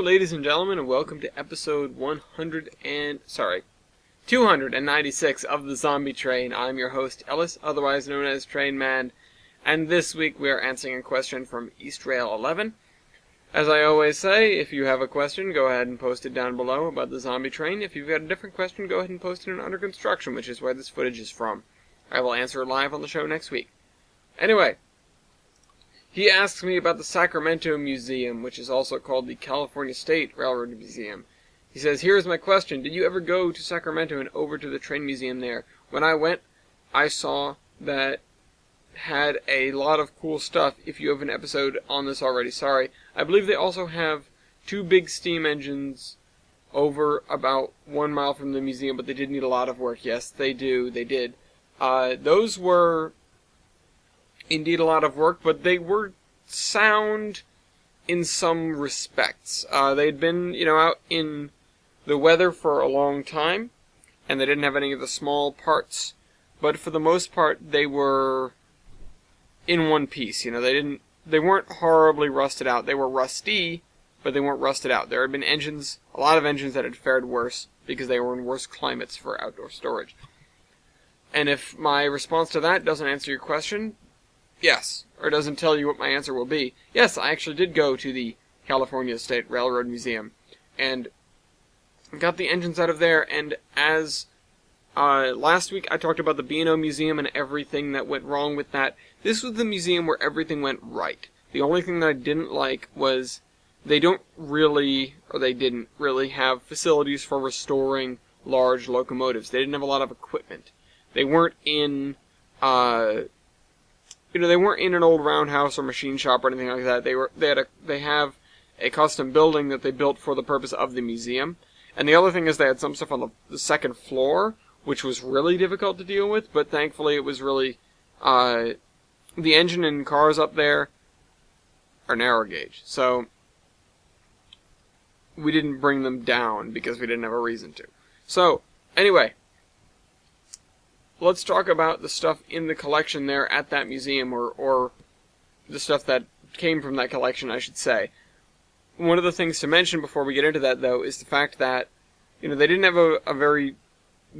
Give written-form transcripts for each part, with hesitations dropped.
ladies and gentlemen, and welcome to episode 296 of the Zombie Train. I'm your host, Ellis, otherwise known as Train Man, and this week we are answering a question from East Rail 11. As I always say, if you have a question, go ahead and post it down below about the Zombie Train. If you've got a different question, go ahead and post it in Under Construction, which is where this footage is from. I will answer it live on the show next week. Anyway, he asks me about the Sacramento Museum, which is also called the California State Railroad Museum. He says, here's my question. Did you ever go to Sacramento and over to the train museum there? When I went, I saw that had a lot of cool stuff. If you have an episode on this already, sorry. I believe they also have two big steam engines over about 1 mile from the museum, but they did need a lot of work. Yes, they do. They did. Those were indeed a lot of work, but they were sound in some respects. They'd been, out in the weather for a long time, and they didn't have any of the small parts, but for the most part, they were in one piece. They weren't horribly rusted out. They were rusty, but they weren't rusted out. There had been a lot of engines that had fared worse because they were in worse climates for outdoor storage. And if my response to that doesn't answer your question, yes, or doesn't tell you what my answer will be, yes, I actually did go to the California State Railroad Museum, and got the engines out of there, and as last week I talked about the B&O Museum and everything that went wrong with that, this was the museum where everything went right. The only thing that I didn't like was they didn't really have facilities for restoring large locomotives. They didn't have a lot of equipment. They weren't in they weren't in an old roundhouse or machine shop or anything like that. They have a custom building that they built for the purpose of the museum. And the other thing is they had some stuff on the second floor, which was really difficult to deal with, but thankfully it was really, the engine and cars up there are narrow gauge. So we didn't bring them down because we didn't have a reason to. So, anyway, let's talk about the stuff in the collection there at that museum, or the stuff that came from that collection, I should say. One of the things to mention before we get into that, though, is the fact that, they didn't have a very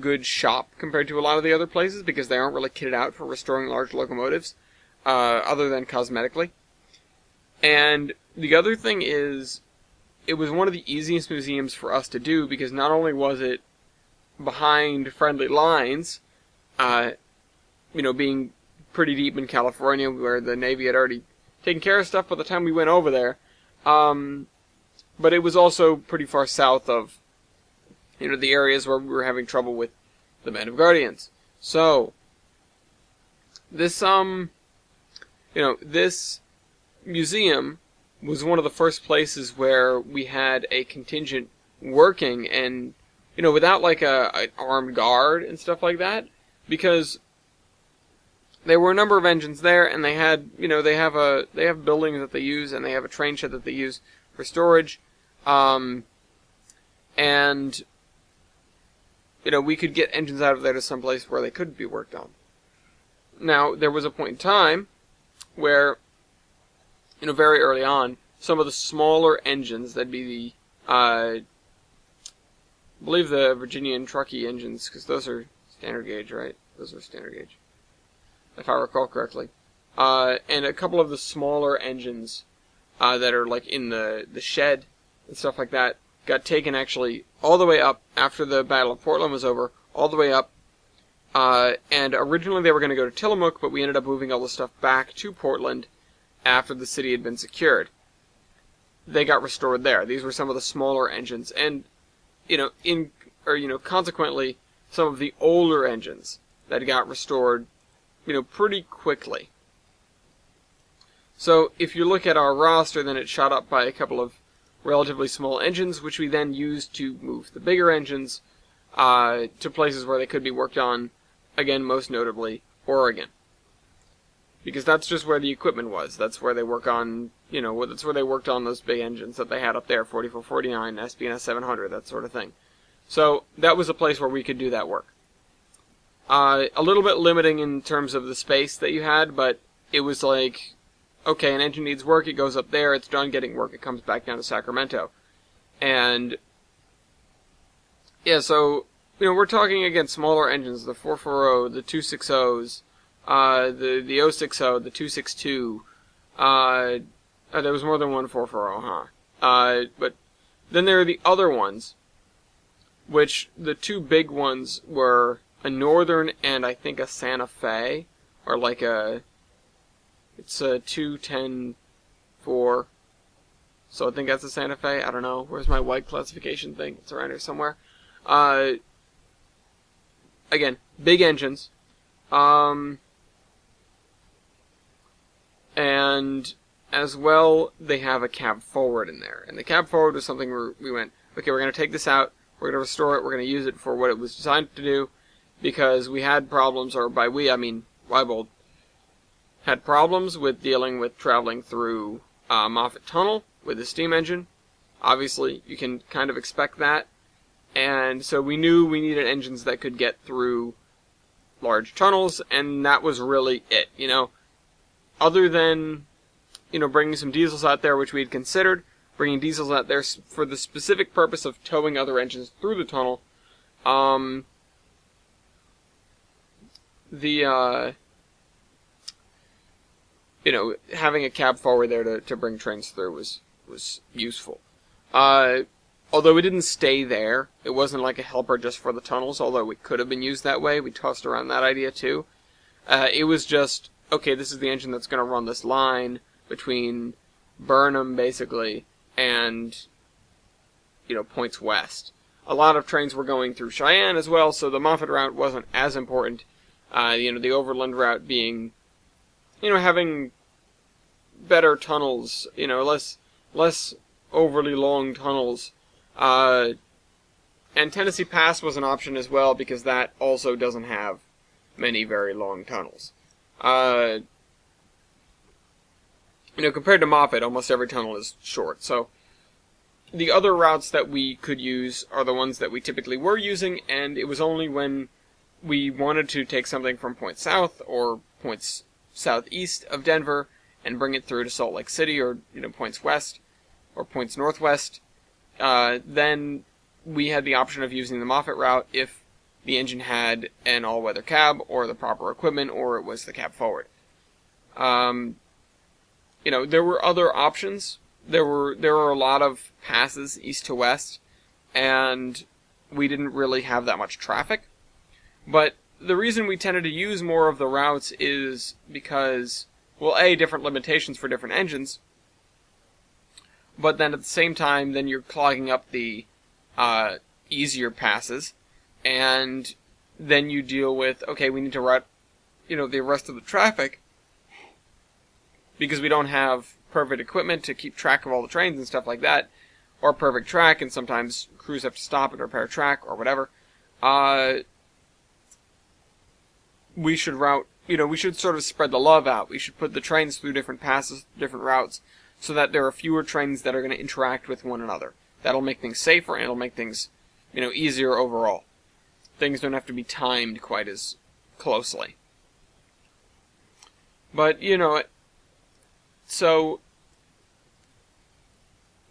good shop compared to a lot of the other places, because they aren't really kitted out for restoring large locomotives, other than cosmetically. And the other thing is, it was one of the easiest museums for us to do, because not only was it behind friendly lines, being pretty deep in California, where the Navy had already taken care of stuff by the time we went over there, but it was also pretty far south of, the areas where we were having trouble with the Men of Guardians. So, this museum was one of the first places where we had a contingent working, and, without like an armed guard and stuff like that, because there were a number of engines there, and they had, they have buildings that they use, and they have a train shed that they use for storage, and, we could get engines out of there to some place where they couldn't be worked on. Now, there was a point in time where, very early on, some of the smaller engines, that'd be the, I believe the Virginia and Truckee engines, because those are standard gauge, right? Those are standard gauge, if I recall correctly. And a couple of the smaller engines that are like in the shed and stuff like that got taken actually all the way up after the Battle of Portland was over, all the way up. And originally they were going to go to Tillamook, but we ended up moving all the stuff back to Portland after the city had been secured. They got restored there. These were some of the smaller engines, and consequently, some of the older engines that got restored, pretty quickly. So, if you look at our roster, then it shot up by a couple of relatively small engines, which we then used to move the bigger engines to places where they could be worked on, again, most notably, Oregon. Because that's just where the equipment was. That's where they work on, that's where they worked on those big engines that they had up there, 4449, SPNS 700, that sort of thing. So, that was a place where we could do that work. A little bit limiting in terms of the space that you had, but it was like, okay, an engine needs work, it goes up there, it's done getting work, it comes back down to Sacramento. And yeah, so we're talking again smaller engines, the 440, the 260s, the 060, the 262. There was more than one 440, huh? But then there are the other ones, which the two big ones were a Northern and I think a Santa Fe, or like it's a 210-4. So I think that's a Santa Fe. I don't know. Where's my white classification thing? It's around here somewhere. Again, big engines. And as well, they have a cab forward in there. And the cab forward was something where we went, okay, we're going to take this out, we're going to restore it, we're going to use it for what it was designed to do, because we had problems, or by we, I mean Weibold, had problems with dealing with traveling through Moffat Tunnel with the steam engine. Obviously, you can kind of expect that. And so we knew we needed engines that could get through large tunnels, and that was really it, Other than, bringing some diesels out there, which we had considered, bringing diesels out there for the specific purpose of towing other engines through the tunnel, having a cab forward there to bring trains through was useful. Although it didn't stay there, it wasn't like a helper just for the tunnels, although it could have been used that way. We tossed around that idea too. It was just, okay, this is the engine that's going to run this line between Burnham, basically, and, points west. A lot of trains were going through Cheyenne as well, so the Moffat route wasn't as important. The overland route being, having better tunnels, less overly long tunnels. And Tennessee Pass was an option as well, because that also doesn't have many very long tunnels. Compared to Moffat, almost every tunnel is short. So the other routes that we could use are the ones that we typically were using, and it was only when we wanted to take something from points south or points southeast of Denver and bring it through to Salt Lake City, or points west or points northwest, then we had the option of using the Moffat route if the engine had an all-weather cab or the proper equipment, or it was the cab forward. There were other options. There were a lot of passes east to west, and we didn't really have that much traffic. But the reason we tended to use more of the routes is because, well, A, different limitations for different engines, but then at the same time, then you're clogging up the easier passes, and then you deal with, okay, we need to route, the rest of the traffic, because we don't have perfect equipment to keep track of all the trains and stuff like that, or perfect track, and sometimes crews have to stop and repair track, or whatever. We should route, we should sort of spread the love out. We should put the trains through different passes, different routes, so that there are fewer trains that are going to interact with one another. That'll make things safer, and it'll make things, easier overall. Things don't have to be timed quite as closely. But, so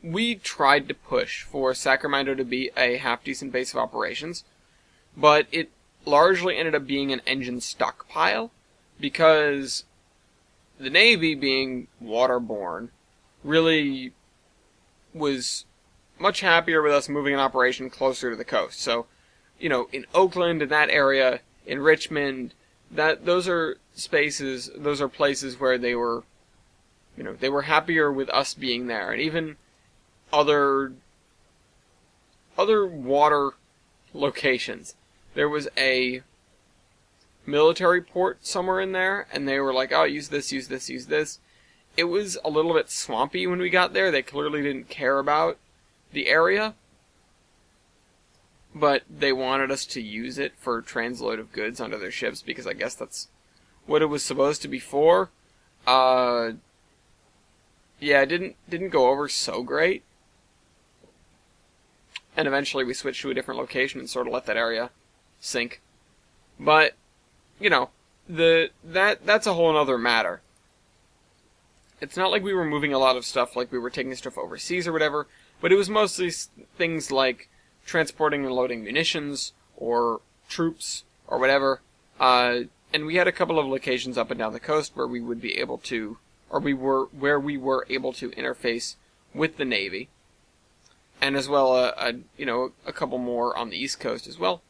we tried to push for Sacramento to be a half-decent base of operations, but it largely ended up being an engine stockpile, because the Navy, being waterborne, really was much happier with us moving an operation closer to the coast. So, in Oakland, in that area, in Richmond, those are places where they were, they were happier with us being there. And even other water locations. There was a military port somewhere in there, and they were like, oh, use this, use this, use this. It was a little bit swampy when we got there. They clearly didn't care about the area, but they wanted us to use it for transload of goods onto their ships, because I guess that's what it was supposed to be for. Yeah, it didn't go over so great. And eventually we switched to a different location and sort of let that area sink. But, that's a whole other matter. It's not like we were moving a lot of stuff, like we were taking stuff overseas or whatever. but it was mostly things like transporting and loading munitions, or troops, or whatever, and we had a couple of locations up and down the coast where we would be able to, where we were able to interface with the Navy, and as well, a couple more on the East Coast as well.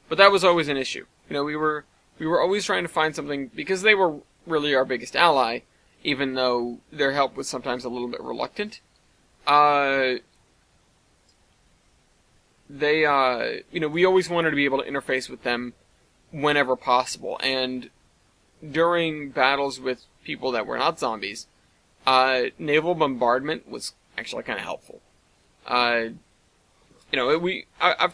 But that was always an issue. We were always trying to find something, because they were really our biggest ally, even though their help was sometimes a little bit reluctant. We always wanted to be able to interface with them whenever possible, and during battles with people that were not zombies, naval bombardment was actually kind of helpful. I've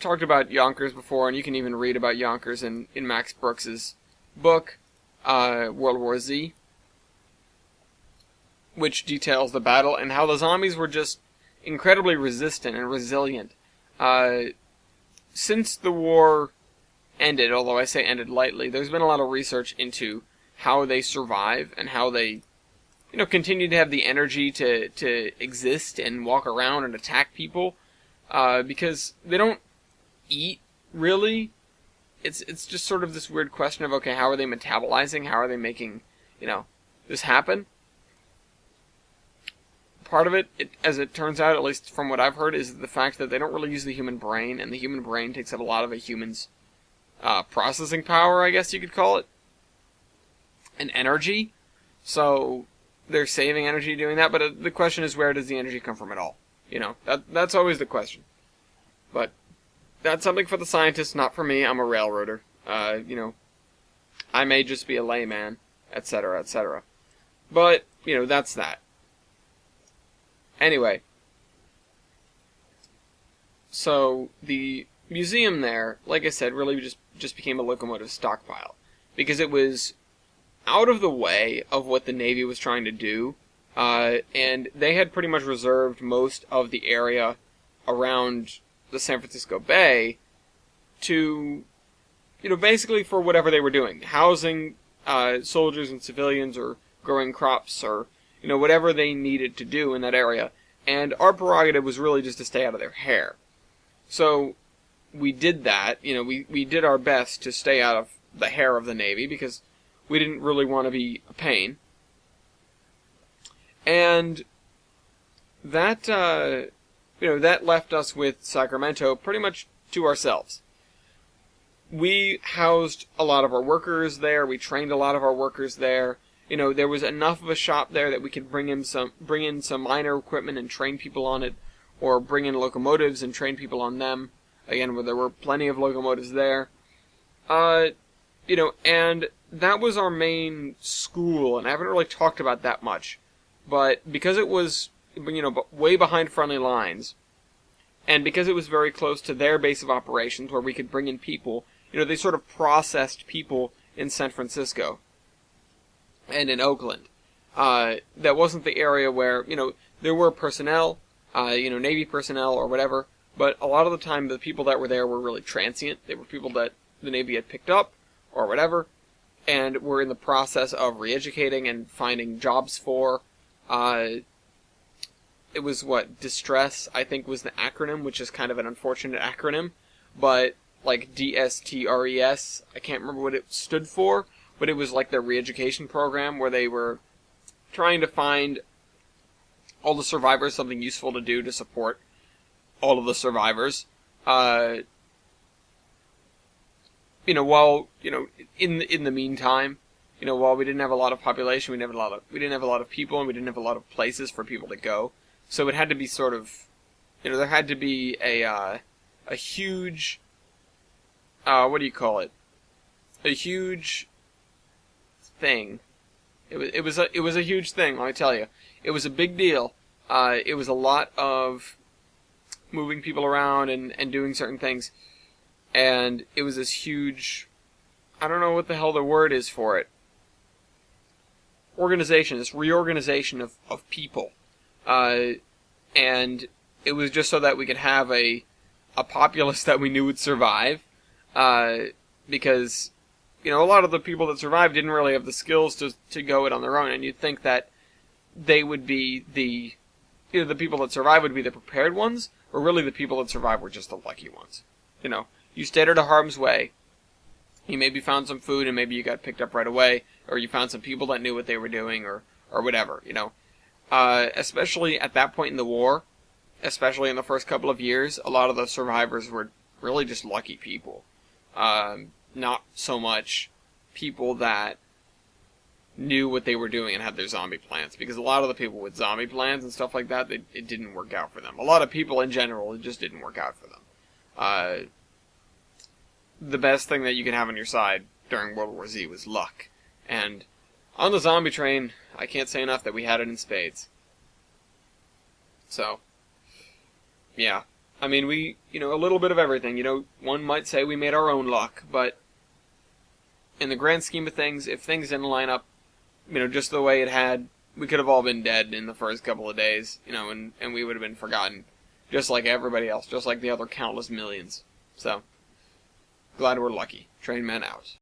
talked about Yonkers before, and you can even read about Yonkers in Max Brooks's book, World War Z, which details the battle and how the zombies were just incredibly resistant and resilient. Since the war ended, although I say ended lightly, there's been a lot of research into how they survive and how they, continue to have the energy to exist and walk around and attack people, because they don't eat, really. It's just sort of this weird question of, okay, how are they metabolizing? How are they making, this happen? Part of it, as it turns out, at least from what I've heard, is the fact that they don't really use the human brain, and the human brain takes up a lot of a human's processing power, I guess you could call it, and energy. So they're saving energy doing that, but the question is, where does the energy come from at all? That's always the question. But that's something for the scientists, not for me. I'm a railroader. I may just be a layman, etc., etc. But, that's that. Anyway, so the museum there, like I said, really just became a locomotive stockpile, because it was out of the way of what the Navy was trying to do, and they had pretty much reserved most of the area around the San Francisco Bay to, basically for whatever they were doing, housing soldiers and civilians, or growing crops, or whatever they needed to do in that area. And our prerogative was really just to stay out of their hair. So we did that. We did our best to stay out of the hair of the Navy, because we didn't really want to be a pain. And that, that left us with Sacramento pretty much to ourselves. We housed a lot of our workers there. We trained a lot of our workers there. There was enough of a shop there that we could bring in some minor equipment and train people on it, or bring in locomotives and train people on them. Again, where there were plenty of locomotives there. And that was our main school, and I haven't really talked about that much. But because it was, way behind friendly lines, and because it was very close to their base of operations where we could bring in people, they sort of processed people in San Francisco and in Oakland. That wasn't the area where, there were personnel, Navy personnel or whatever, but a lot of the time the people that were there were really transient. They were people that the Navy had picked up or whatever, and were in the process of re-educating and finding jobs for. It was Distress, I think, was the acronym, which is kind of an unfortunate acronym, but like DSTRES, I can't remember what it stood for, but it was like their re-education program where they were trying to find all the survivors something useful to do to support all of the survivors. While, in the meantime, while we didn't have a lot of population, we didn't have a lot of people, and we didn't have a lot of places for people to go. So it had to be sort of, there had to be a huge, what do you call it? A huge thing. It was a huge thing, let me tell you. It was a big deal. It was a lot of moving people around and doing certain things. And it was this huge, I don't know what the hell the word is for it. Organization, this reorganization of people. And it was just so that we could have a populace that we knew would survive. Because, a lot of the people that survived didn't really have the skills to go it on their own. And you'd think that they would be the people that survive would be the prepared ones, or really the people that survive were just the lucky ones. You stayed out of harm's way. You maybe found some food and maybe you got picked up right away, or you found some people that knew what they were doing, or whatever, Especially at that point in the war, especially in the first couple of years, a lot of the survivors were really just lucky people. Not so much people that knew what they were doing and had their zombie plans, because a lot of the people with zombie plans and stuff like that, it didn't work out for them. A lot of people in general, it just didn't work out for them. The best thing that you can have on your side during World War Z was luck. And on the zombie train, I can't say enough that we had it in spades. So, yeah. I mean, we, a little bit of everything. One might say we made our own luck, but in the grand scheme of things, if things didn't line up, just the way it had, we could have all been dead in the first couple of days, and we would have been forgotten, just like everybody else, just like the other countless millions. So, glad we're lucky. Train man out.